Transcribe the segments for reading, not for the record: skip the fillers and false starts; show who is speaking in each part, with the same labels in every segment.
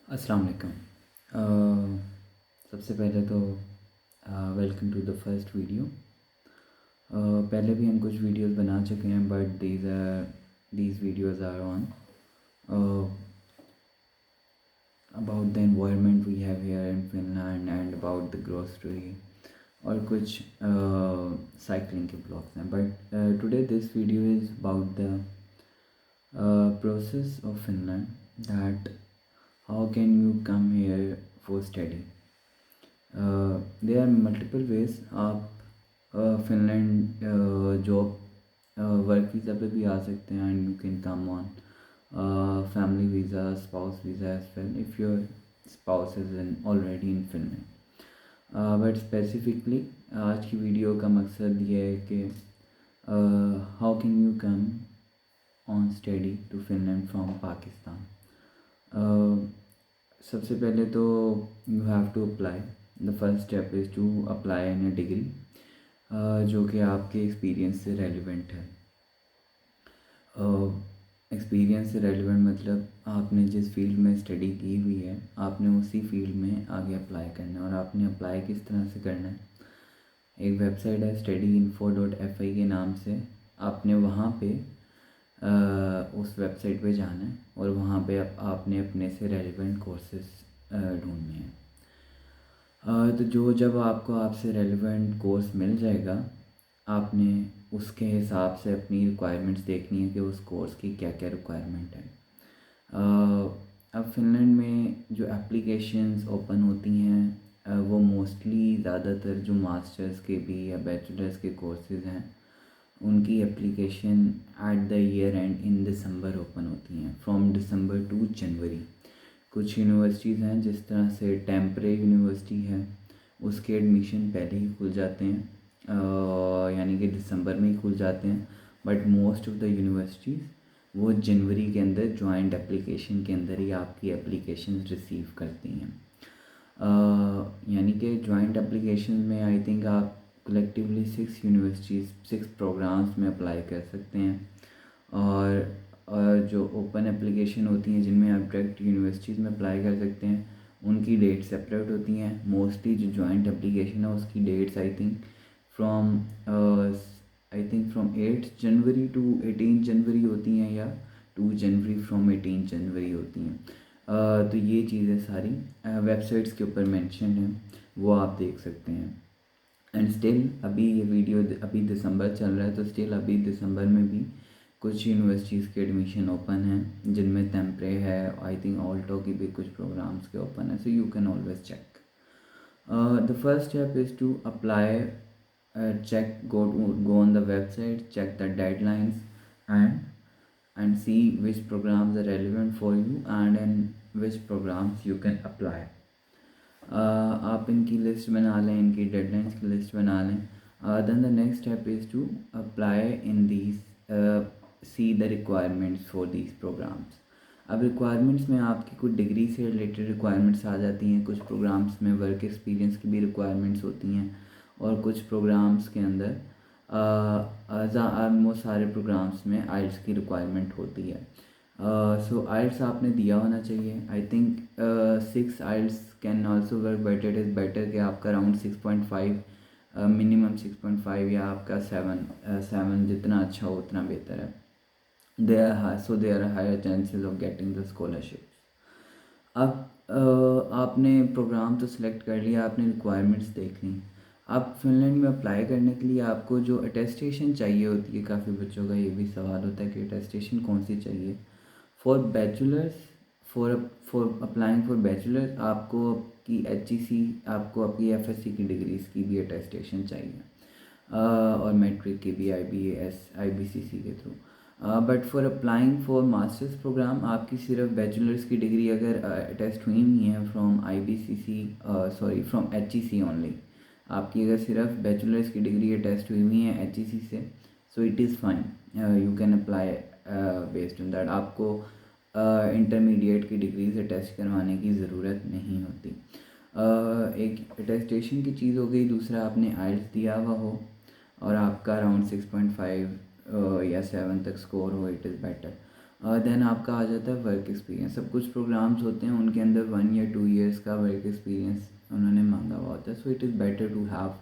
Speaker 1: अस्सलाम वालेकुम। सबसे पहले तो welcome to the first video. पहले भी हम कुछ वीडियोस बना चुके हैं but these videos are on about the environment we have here in Finland and about the grocery और कुछ साइकिलिंग के ब्लॉग्स हैं। But today this video is about the process of Finland, that how can you come here for study. There are multiple ways आप Finland job work visa पे भी आ सकते हैं and you can come on family visa, spouse visa as well if your spouse is in already in Finland. But specifically आज की video का मकसद ये है कि how can you come on study to Finland from Pakistan. सबसे पहले तो you have to apply. The first step is to apply in a degree जो कि आपके एक्सपीरियंस से रेलिवेंट है। एक्सपीरियंस से रेलिवेंट मतलब आपने जिस फील्ड में स्टडी की हुई है आपने उसी फील्ड में आगे अप्लाई करना है। और आपने अप्लाई किस तरह से करना है, एक वेबसाइट है studyinfo.fi के नाम से, आपने वहाँ पे उस वेबसाइट पे जाना है और वहाँ पे आपने अपने से रेलिवेंट कोर्सेज ढूंढने हैं। तो जब आपको आपसे रेलिवेंट कोर्स मिल जाएगा आपने उसके हिसाब से अपनी रिक्वायरमेंट्स देखनी है कि उस कोर्स की क्या क्या रिक्वायरमेंट है। अब फिनलैंड में जो एप्लीकेशंस ओपन होती हैं वो मोस्टली ज़्यादातर जो मास्टर्स के भी या बैचलर्स के कोर्सेज़ हैं उनकी application at the year and in December open होती हैं, फ्रॉम दिसंबर टू जनवरी। कुछ यूनिवर्सिटीज़ हैं जिस तरह से टेम्परे यूनिवर्सिटी है उसके एडमिशन पहले ही खुल जाते हैं, यानी कि दिसंबर में ही खुल जाते हैं। But most of the universities वो जनवरी के अंदर जॉइंट एप्लीकेशन के अंदर ही आपकी एप्लीकेशन रिसीव करती हैं। यानी कि जॉइंट एप्लीकेशन में आई थिंक आप कलेक्टिवली 6 यूनिवर्सिटीज़ 6 प्रोग्राम्स में अप्लाई कर सकते हैं। और जो ओपन एप्लीकेशन होती हैं जिनमें आप डायरेक्ट यूनिवर्सिटीज़ में अप्लाई कर सकते हैं उनकी डेट सेपरेट होती हैं। मोस्टली जो जॉइंट एप्लीकेशन है उसकी dates I think from 8 January to 18 January होती हैं, या 2 जनवरी फ्रॉम 18 जनवरी होती हैं। तो ये चीज़ें सारी वेबसाइट्स के ऊपर मेंशन है, वो आप देख सकते हैं। एंड स्टिल अभी ये वीडियो अभी दिसंबर चल रहा है तो स्टिल अभी दिसंबर में भी कुछ यूनिवर्सिटीज़ के एडमिशन ओपन हैं जिनमें टेम्परे है, आई थिंक ऑल्टो की भी कुछ प्रोग्राम्स के ओपन है, so you can always check. The first step is to apply, check, go on the website, check the deadlines and see which programs are relevant for you and in which programs you can apply. आप इनकी list बना लें, इनकी deadlines की list बना लें। Then the next step is to apply in these, see the requirements for these programmes. अब requirements में आपकी कुछ डिग्री से रिलेटेड रिक्वायरमेंट्स आ जाती हैं, कुछ प्रोग्राम्स में वर्क एक्सपीरियंस की भी रिक्वायरमेंट्स होती हैं और कुछ प्रोग्राम्स के अंदर ऑलमोस्ट सारे प्रोग्राम्स में आइल्स की रिक्वायरमेंट होती है। सो आइल्स आपने दिया होना चाहिए। I think 6 IELTS can also work, but it is better कि आपका अराउंड 6.5 मिनिमम 6.5 या आपका 7 जितना अच्छा हो उतना बेहतर है। They are higher chances of getting the scholarship. अब आपने प्रोग्राम तो सिलेक्ट कर लिया, आपने रिक्वायरमेंट्स देख ली। अब फिनलैंड में अप्लाई करने के लिए आपको जो अटेस्टेशन चाहिए होती है, काफ़ी बच्चों का ये भी सवाल होता है कि अटेस्टेशन कौन सी चाहिए। For bachelors, for applying for bachelors आपको आपकी HEC, आपको आपकी FSC की डिग्रीज़ की भी अटेस्टेशन चाहिए और मैट्रिक की भी IBCC के थ्रू। But for applying for masters programme आपकी सिर्फ बैचलर्स की डिग्री अगर अटेस्ट हुई नहीं है फ्रॉम फ्रॉम HEC ओनली, आपकी अगर सिर्फ बैचलर्स की डिग्री अटेस्ट हुई है HEC से, सो it is fine, you can apply based on that. आपको इंटरमीडिएट की डिग्रीज अटेस्ट करवाने की ज़रूरत नहीं होती। एक अटेस्टेशन की चीज़ हो गई, दूसरा आपने आइल्स दिया हुआ हो और आपका अराउंड 6.5 या 7 तक स्कोर हो, इट इज़ बेटर। देन आपका आ जाता है वर्क एक्सपीरियंस। सब कुछ प्रोग्राम्स होते हैं उनके अंदर 1 या 2 ईयर्स का वर्क एक्सपीरियंस उन्होंने मांगा हुआ होता है। So it is better to have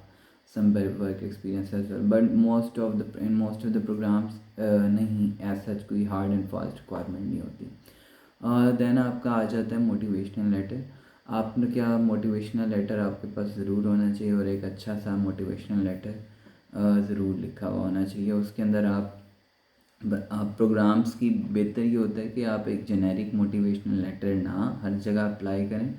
Speaker 1: some work experience as well, but most of the programmes नहीं, एज सच कोई हार्ड एंड फास्ट रिक्वायरमेंट नहीं होती। देन आपका आ जाता है मोटिवेशनल लेटर। आपने क्या मोटिवेशनल लेटर आपके पास ज़रूर होना चाहिए, और एक अच्छा सा मोटिवेशनल लेटर ज़रूर लिखा हुआ होना चाहिए। उसके अंदर आप प्रोग्राम्स की बेहतर ये होता है कि आप एक जेनेरिक मोटिवेशनल लेटर ना हर जगह अप्लाई करें।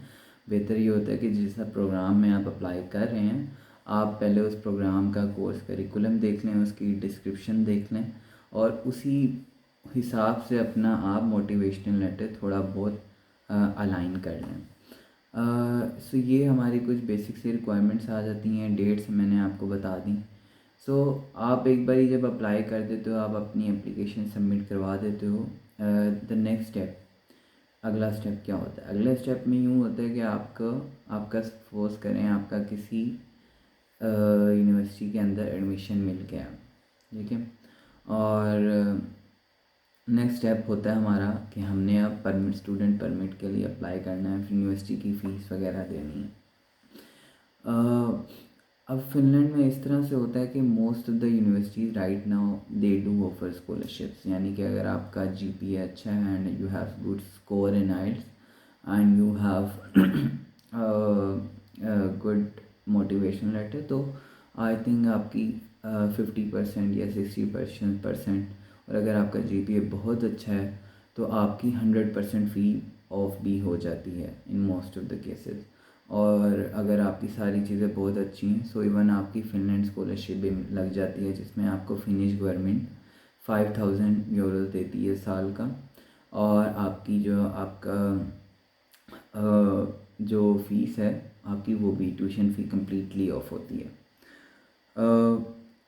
Speaker 1: बेहतर ये होता है कि जिस प्रोग्राम में आप अप्लाई कर रहे हैं, आप पहले उस प्रोग्राम का कोर्स करिकुलम देख लें, उसकी डिस्क्रिप्शन देख लें, और उसी हिसाब से अपना आप मोटिवेशनल लेटर थोड़ा बहुत अलाइन कर लें। सो ये हमारी कुछ बेसिक सी रिक्वायरमेंट्स आ जाती हैं। डेट्स मैंने आपको बता दी। सो आप एक बारी जब अप्लाई कर देते हो, आप अपनी एप्लीकेशन सबमिट करवा देते हो, द नेक्स्ट स्टेप, अगला स्टेप क्या होता है? अगला स्टेप में यूँ होता है कि आपका सपोज करें आपका किसी यूनिवर्सिटी के अंदर एडमिशन मिल गया, ठीक है, और नेक्स्ट स्टेप होता है हमारा कि हमने अब स्टूडेंट परमिट के लिए अप्लाई करना है, फिर यूनिवर्सिटी की फ़ीस वगैरह देनी है। अब फिनलैंड में इस तरह से होता है कि most of the universities right now they do offer scholarships, यानी कि अगर आपका जीपीए अच्छा है and you have good score in IELTS and you have good motivation letter, तो आई थिंक आपकी 50% या 60% और अगर आपका जीपीए बहुत अच्छा है तो आपकी 100% फ़ी ऑफ भी हो जाती है in most of the cases. और अगर आपकी सारी चीज़ें बहुत अच्छी हैं, सो इवन आपकी फिनलैंड स्कॉलरशिप भी लग जाती है, जिसमें आपको फिनिश गवर्नमेंट 5000 यूरो देती है साल का, और आपकी जो फ़ीस है आपकी, वो भी ट्यूशन फ़ी कम्प्लीटली ऑफ होती है।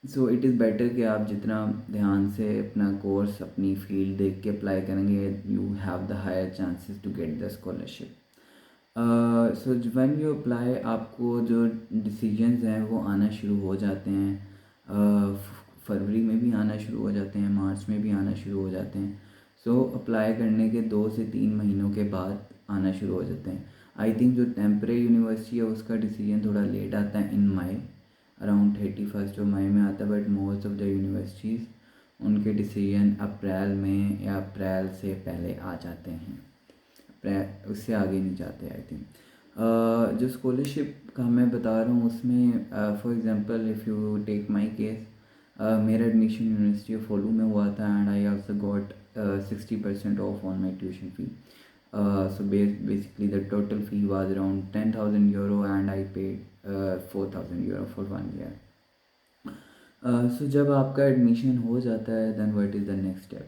Speaker 1: सो इट इज़ बेटर कि आप जितना ध्यान से अपना कोर्स, अपनी फील्ड देख के अप्लाई करेंगे, you have the higher chances to get the scholarship. So when you apply, आपको जो डिसीजंस हैं वो आना शुरू हो जाते हैं, फरवरी में भी आना शुरू हो जाते हैं, मार्च में भी आना शुरू हो जाते हैं। सो अप्लाई करने के 2 से 3 महीनों के बाद आना शुरू हो जाते हैं। आई थिंक जो टेम्परेरी यूनिवर्सिटी है उसका डिसीजन थोड़ा लेट आता है, इन मई, अराउंड 31 मई में आता है, but most of the universities उनके डिसीजन अप्रैल में या अप्रैल से पहले आ जाते हैं, उससे आगे नहीं जाते आई थिंक। जो स्कॉलरशिप का मैं बता रहा हूँ उसमें for example if you take my case, मेरा एडमिशन यूनिवर्सिटी ऑफ ओलू में हुआ था and I also got 60% off on my tuition fee. So basically the total fee was around 10,000 euro and I paid 4,000 euro for 1 year. So जब आपका admission हो जाता है then what is the next step?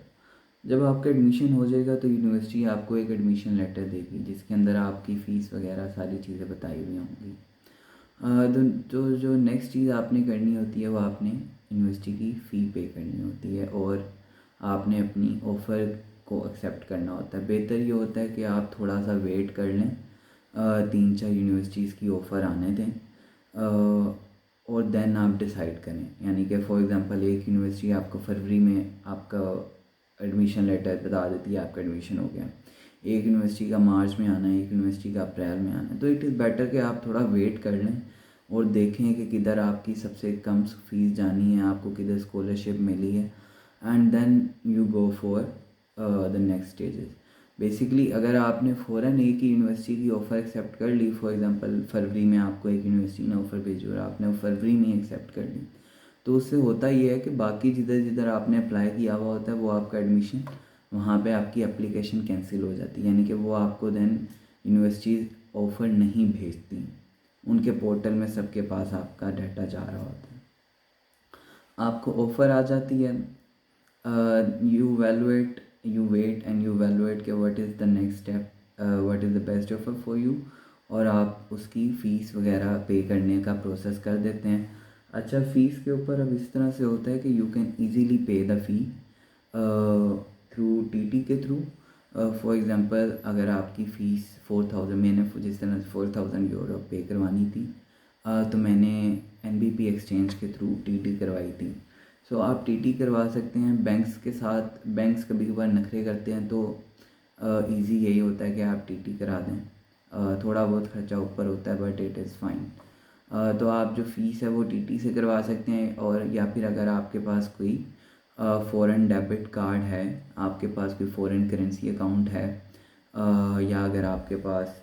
Speaker 1: जब आपका admission हो जाएगा तो यूनिवर्सिटी आपको एक एडमिशन लेटर देगी जिसके अंदर आपकी फ़ीस वगैरह सारी चीज़ें बताई हुई होंगी। तो जो नेक्स्ट चीज़ आपने करनी होती है वो आपने यूनिवर्सिटी की फ़ी पे करनी होती है और आपने अपनी ऑफ़र को एक्सेप्ट करना होता है। बेहतर ये होता है कि आप थोड़ा सा वेट कर लें, 3-4 यूनिवर्सिटीज़ की ऑफ़र आने दें, और देन आप डिसाइड करें। यानी कि फॉर एग्ज़ाम्पल एक यूनिवर्सिटी आपको फरवरी में आपका एडमिशन लेटर बता देती है आपका एडमिशन हो गया, एक यूनिवर्सिटी का मार्च में आना है, एक यूनिवर्सिटी का अप्रैल में आना है, तो इट इज़ बेटर कि आप थोड़ा वेट कर लें और देखें कि किधर आपकी सबसे कम फ़ीस जानी है, आपको किधर स्कॉलरशिप मिली है, and then you go for the next stages. Basically अगर आपने फ़ौरन एक ही यूनिवर्सिटी की ऑफ़र एक्सेप्ट कर ली, फॉर एग्ज़ाम्पल फरवरी में आपको एक यूनिवर्सिटी ने ऑफ़र भेजी और आपने फरवरी में एक्सेप्ट कर ली, तो उससे होता ये है कि बाकी जिधर जिधर आपने अप्लाई किया हुआ होता है वो आपका एडमिशन, वहाँ पे आपकी एप्लीकेशन कैंसिल हो जाती है, यानी कि वो आपको देन यूनिवर्सिटीज़ ऑफ़र नहीं भेजती, उनके पोर्टल में सबके पास आपका डाटा जा रहा होता है। आपको ऑफ़र आ जाती है, you wait and you valuate कि what is the next step, what is the best offer for you, और आप उसकी फ़ीस वगैरह पे करने का प्रोसेस कर देते हैं। अच्छा, फ़ीस के ऊपर अब इस तरह से होता है कि यू कैन ईज़िली पे द फ़ी थ्रू टीटी के थ्रू। फॉर एग्ज़ाम्पल अगर आपकी फ़ीस 4000, मैंने जिस तरह 4000 यूरो पे करवानी थी, तो मैंने एनबीपी एक्सचेंज के थ्रू टीटी करवाई थी। सो आप टीटी करवा सकते हैं बैंक्स के साथ। बैंक्स कभी कभार नखरे करते हैं, तो इजी यही होता है कि आप टीटी करा दें। थोड़ा बहुत खर्चा ऊपर होता है बट इट इज़ फाइन। तो आप जो फ़ीस है वो टीटी से करवा सकते हैं, और या फिर अगर आपके पास कोई फ़ॉरेन डेबिट कार्ड है, आपके पास कोई फ़ॉरेन करेंसी अकाउंट है, या अगर आपके पास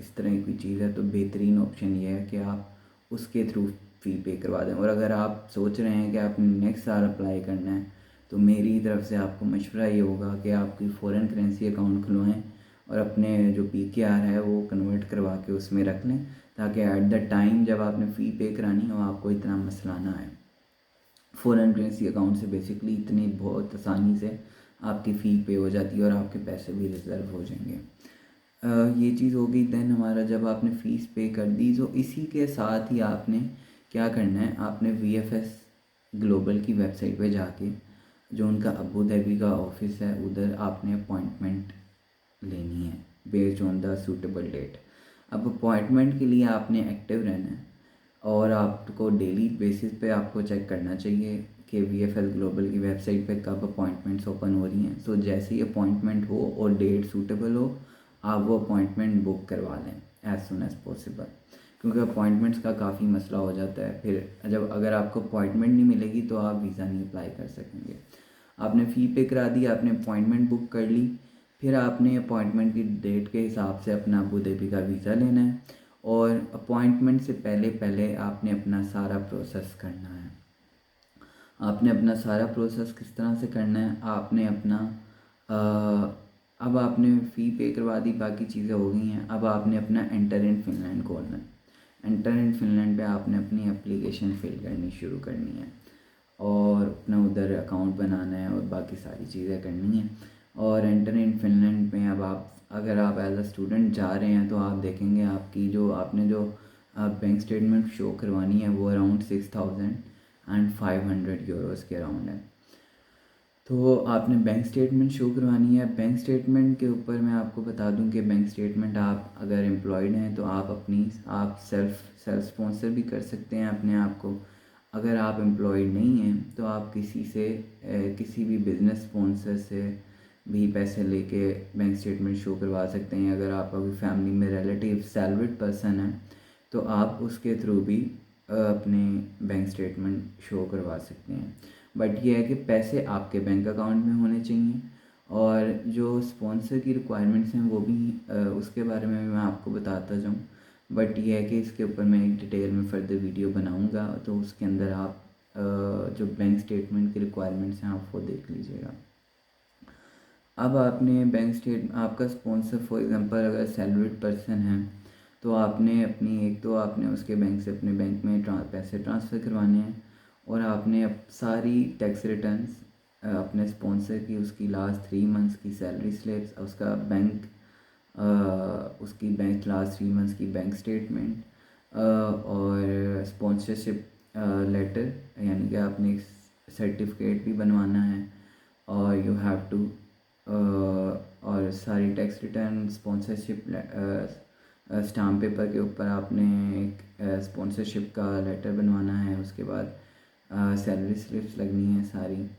Speaker 1: इस तरह की कोई चीज़ है, तो बेहतरीन ऑप्शन ये है कि आप उसके थ्रू फ़ी पे करवा दें। और अगर आप सोच रहे हैं कि आपने नेक्स्ट साल अप्लाई करना है, तो मेरी तरफ से आपको मशवरा ये होगा कि आप कोई फ़ॉरेन करेंसी अकाउंट खुलवाएं और अपने जो पीकेआर है वो कन्वर्ट करवा के उसमें रख लें, ताकि एट द टाइम जब आपने फ़ी पे करानी हो आपको इतना मसला ना आए। फ़ॉरेन करेंसी अकाउंट से बेसिकली इतनी बहुत आसानी से आपकी फ़ी पे हो जाती है और आपके पैसे भी रिज़र्व हो जाएंगे। ये चीज़ हो गई। दैन हमारा जब आपने फ़ीस पे कर दी, तो इसी के साथ ही आपने क्या करना है, आपने वीएफएस ग्लोबल की वेबसाइट पे जाके जो उनका अबू धाबी का ऑफिस है उधर आपने अपॉइंटमेंट लेनी है based on the suitable date. अब अपॉइंटमेंट के लिए आपने एक्टिव रहना है और आपको डेली बेसिस पे आपको चेक करना चाहिए कि वीएफएस ग्लोबल की वेबसाइट पे कब अपॉइंटमेंट्स ओपन हो रही हैं। सो जैसे ही अपॉइंटमेंट हो और डेट सूटेबल हो, आप वो अपॉइंटमेंट बुक करवा लें एज़ सुन एज़ पॉसिबल, क्योंकि अपॉइंटमेंट्स का काफ़ी मसला हो जाता है। फिर जब अगर आपको अपॉइंटमेंट नहीं मिलेगी तो आप वीज़ा नहीं अप्लाई कर सकेंगे। आपने फ़ी पे करा दी, आपने अपॉइंटमेंट बुक कर ली, फिर आपने अपॉइंटमेंट की डेट के हिसाब से अपना अबू धाबी का वीज़ा लेना है, और अपॉइंटमेंट से पहले पहले आपने अपना सारा प्रोसेस करना है। आपने अपना सारा प्रोसेस किस तरह से करना है, आपने अपना अब आपने फ़ी पे करवा दी, बाकी चीज़ें हो गई हैं। अब आपने अपना एंटर इन फिनलैंड खोलना है। एंटर इन फिनलैंड पे आपने अपनी एप्लीकेशन फिल करनी शुरू करनी है और अपना उधर अकाउंट बनाना है और बाकी सारी चीज़ें करनी है। और एंटर इन फिनलैंड में अब आप अगर आप एज अ स्टूडेंट जा रहे हैं तो आप देखेंगे आपकी जो आपने जो बैंक स्टेटमेंट शो करवानी है वो अराउंड 6,500 यूरोज़ के अराउंड है। तो आपने बैंक स्टेटमेंट शो करवानी है। बैंक स्टेटमेंट के ऊपर मैं आपको बता दूं कि बैंक स्टेटमेंट आप अगर एम्प्लॉयड हैं तो आप सेल्फ स्पॉन्सर भी कर सकते हैं अपने आप को। अगर आप एम्प्लॉयड नहीं हैं तो आप किसी भी बिज़नेस स्पॉन्सर से भी पैसे लेके बैंक स्टेटमेंट शो करवा सकते हैं। अगर आपका कोई फैमिली में रिलेटिव सैलरीड पर्सन है तो आप उसके थ्रू भी अपने बैंक स्टेटमेंट शो करवा सकते हैं। बट ये है कि पैसे आपके बैंक अकाउंट में होने चाहिए। और जो स्पॉन्सर की रिक्वायरमेंट्स हैं वो भी उसके बारे में भी मैं आपको बताता जाऊँ। बट ये है कि इसके ऊपर मैं एक डिटेल में फर्दर वीडियो बनाऊँगा, तो उसके अंदर आप जो बैंक स्टेटमेंट की रिक्वायरमेंट्स हैं आप वो देख लीजिएगा। अब आपने आपका स्पॉन्सर फॉर एग्ज़ाम्पल अगर सैलरीड पर्सन है तो आपने एक तो आपने उसके बैंक से अपने बैंक में पैसे ट्रांसफ़र करवाने हैं, और आपने सारी टैक्स रिटर्न्स अपने स्पॉन्सर की, उसकी लास्ट 3 मंथ्स की सैलरी स्लिप्स, उसकी बैंक लास्ट 3 मंथ्स की बैंक स्टेटमेंट, और स्पॉन्सरशिप लेटर, यानी कि आपने एक सर्टिफिकेट भी बनवाना है, और यू हैव टू और सारी tax return, sponsorship stamp paper के ऊपर आपने एक स्पॉन्सरशिप का लेटर बनवाना है। उसके बाद सैलरी स्लिप्स लगनी है सारी,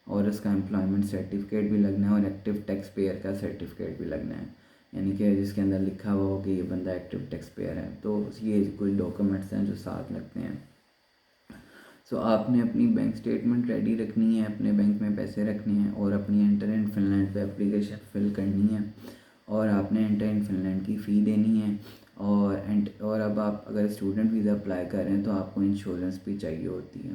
Speaker 1: और उसका एम्प्लॉयमेंट सर्टिफिकेट भी लगना है, और एक्टिव टैक्स पेयर का सर्टिफिकेट भी लगना है, यानी कि जिसके अंदर लिखा हुआ हो कि ये बंदा एक्टिव टैक्स पेयर है। तो ये कुछ डॉक्यूमेंट्स हैं जो साथ लगते हैं। सो आपने अपनी बैंक स्टेटमेंट रेडी रखनी है, अपने बैंक में पैसे रखने हैं, और अपनी एंटर इन फिनलैंड पे एप्लीकेशन फिल करनी है, और आपने एंटर इन फिनलैंड की फ़ी देनी है। और अब आप अगर स्टूडेंट वीज़ा अप्लाई कर रहे हैं तो आपको इंश्योरेंस भी चाहिए होती है।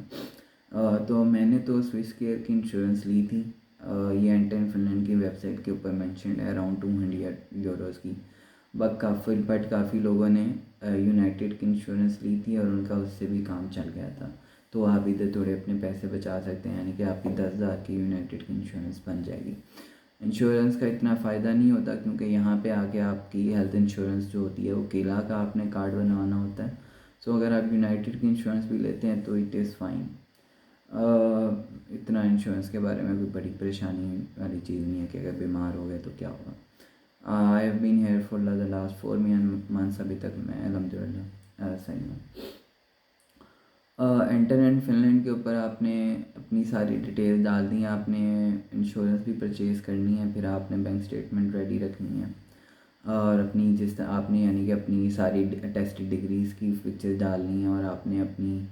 Speaker 1: तो मैंने तो स्विस केयर की इंश्योरेंस ली थी। ये एंटर इन फिनलैंड की वेबसाइट के ऊपर मेंशन्ड है, अराउंड 200 यूरोज़ की। बट काफ़ी लोगों ने यूनाइटेड की इंश्योरेंस ली थी और उनका उससे भी काम चल गया था। तो आप इधर थोड़े अपने पैसे बचा सकते हैं, यानी कि आपकी 10,000 की यूनाइटेड की इंश्योरेंस बन जाएगी। इंश्योरेंस का इतना फ़ायदा नहीं होता, क्योंकि यहाँ पे आके आपकी हेल्थ इंश्योरेंस जो होती है वो केला का आपने कार्ड बनवाना होता है। सो अगर आप यूनाइटेड की इंश्योरेंस भी लेते हैं तो इट इज़ फाइन। इतना इंश्योरेंस के बारे में कोई बड़ी परेशानी वाली चीज़ नहीं है कि अगर बीमार हो गए तो क्या होगा। I have been here for the last 4 months. अभी तक मैं अल्हम्दुलिल्लाह सही हूँ। एंटर एंड फिनलैंड के ऊपर आपने अपनी सारी डिटेल डाल दी हैं, आपने इंश्योरेंस भी परचेज़ करनी है, फिर आपने बैंक स्टेटमेंट रेडी रखनी है और अपनी जिस तरह आपने यानी कि अपनी सारी टेस्ट डिग्रीज़ की पिक्चर डालनी है और आपने अपनी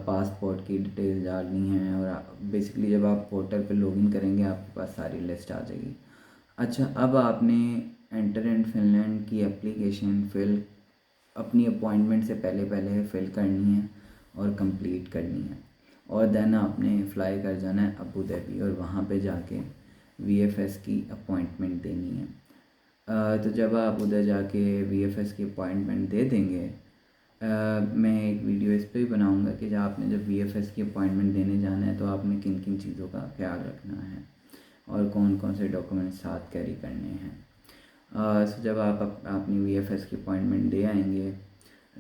Speaker 1: पासपोर्ट की डिटेल डालनी है और बेसिकली जब आप पोर्टल पे लॉगिन करेंगे आपके पास सारी लिस्ट आ जाएगी। अच्छा, अब आपने एंटर एंड फिनलैंड की एप्लीकेशन अपनी अपॉइंटमेंट से पहले पहले फ़िल करनी है और कंप्लीट करनी है और देन आपने फ़्लाई कर जाना है अबू धाबी और वहाँ पे जाके वीएफएस की अपॉइंटमेंट देनी है। तो जब आप उधर जाके वीएफएस की अपॉइंटमेंट दे देंगे, मैं एक वीडियो इस पे भी बनाऊंगा कि जब वीएफएस की अपॉइंटमेंट देने जाना है तो आपने किन किन चीज़ों का ख्याल रखना है और कौन कौन से डॉक्यूमेंट्स साथ कैरी करने हैं। सो जब आप अपनी वीएफएस की अपॉइंटमेंट दे आएंगे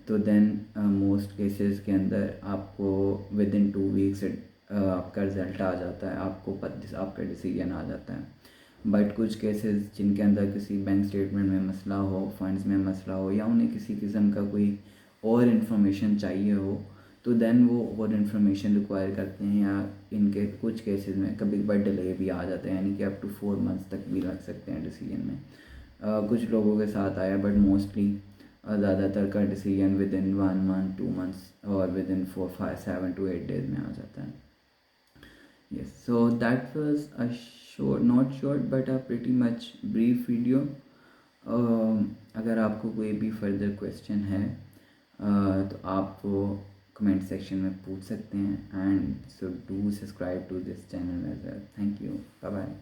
Speaker 1: तो देन मोस्ट केसेस के अंदर आपको विद इन 2 वीक्स आपका रिज़ल्ट आ जाता है, आपका डिसीजन आ जाता है। बट कुछ केसेस जिनके अंदर किसी बैंक स्टेटमेंट में मसला हो, फंड्स में मसला हो या उन्हें किसी किस्म का कोई और इन्फॉर्मेशन चाहिए हो तो देन वो और इन्फॉर्मेशन रिक्वायर करते हैं या इनके कुछ केसेस में कभी कभार डिले भी आ जाते हैं, यानी कि अप टू 4 मंथ्स तक भी लग सकते हैं डिसीजन में। कुछ लोगों के साथ आया बट मोस्टली ज़्यादातर का decision with in 1 month 2 months और विद इन 4 5 7 to 8 days में आ जाता है। Yes, so that was a short, not short but a pretty much brief video. अगर आपको कोई भी फर्दर क्वेश्चन है तो आप वो कमेंट सेक्शन में पूछ सकते हैं and so do subscribe to this channel as well. Thank you, bye bye.